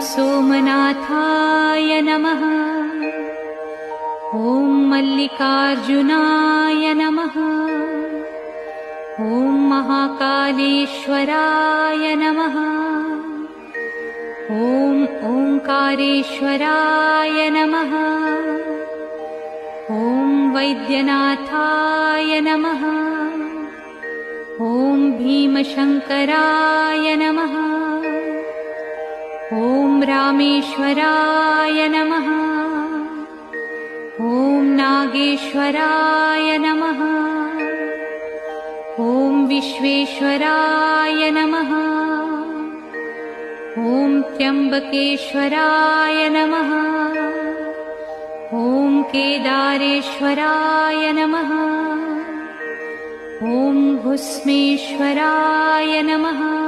सोमनाथाय नमः। ॐ मल्लिकार्जुनाय नमः। ॐ महाकालेश्वराय नमः। ॐ ओंकारेश्वराय नमः। ॐ वैद्यनाथाय नमः। ॐ भीमशंकराय नमः। ॐ रामेश्वराय नमः। ॐ नागेश्वराय नमः। ॐ विश्वेश्वराय नमः। ॐ त्र्यंबकेश्वराय नमः। ॐ केदारेश्वराय नमः। ॐ भुस्मेश्वराय नमः।